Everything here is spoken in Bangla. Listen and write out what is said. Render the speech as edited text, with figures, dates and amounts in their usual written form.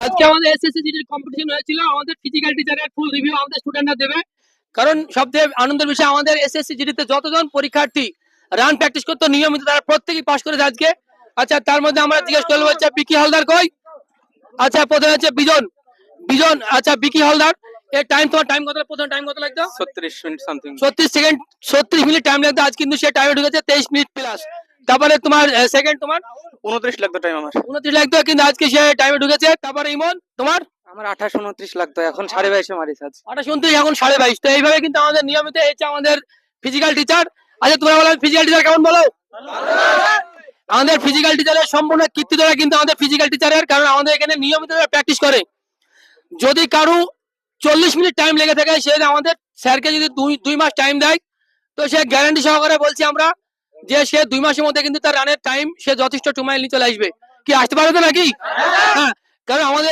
আজকে আমাদের এসএসসি জিডির কম্পিটিশন হয়েছিল। আমাদের ফিজিক্যাল টিচারের ফুল রিভিউ আমাদের স্টুডেন্টরা দেবে। কারণ সবথেকে আনন্দের বিষয়, আমাদের এসএসসি জিডিতে যতজন পরীক্ষার্থী রান প্র্যাকটিস করতে নিয়মিত, তারা প্রত্যেকেই পাস করেছে আজকে। আচ্ছা, তার মধ্যে আমরা জিজ্ঞেস করবো হচ্ছে বিকি হালদার কই। আচ্ছা, প্রথমে হচ্ছে বিজন বিজন আচ্ছা, বিকি হালদার এর টাইম, তোমার টাইম কত, প্রথম টাইম কত লাগতো? 36 minute something. 36 second, 36 minute time লাগতো। আজ কিন্তু সে টাইমে ঢুকেছে 23 মিনিট প্লাস। তারপরে তোমার সেকেন্ড, তোমার 29 লাগতো টাইম আমার। 29 লাগতো, কিন্তু আজকে সে টাইমে ঢুকেছে। তারপরে ইমন, তোমার আমার 28 29 লাগতো, এখন 22.5 মারিস আজ। 28 এখন 22.5। তো এইভাবে কিন্তু আমাদের নিয়মিত হচ্ছে আমাদের ফিজিক্যাল টিচার। আচ্ছা, তোমরা বলো ফিজিক্যাল টিচার কেমন বলো? আমাদের ফিজিক্যাল টিচারের সম্পূর্ণ কীর্তিটা কিন্তু আমাদের ফিজিক্যাল টিচারের, কারণ আমাদের এখানে নিয়মিত প্র্যাকটিস করে। যদি কারো 40 মিনিট টাইম লেগে থাকে, সে আমাদের স্যারকে যদি দুই মাস টাইম দেয়, তো সে গ্যারান্টি সহকারে বলছি আমরা যে সে 2 মাসের মধ্যে কিন্তু তার রানের টাইম সে যথেষ্ট সময় নিয়ে চলে আসবে। কি আসতে পারবে তো নাকি? হ্যাঁ, কারণ আমাদের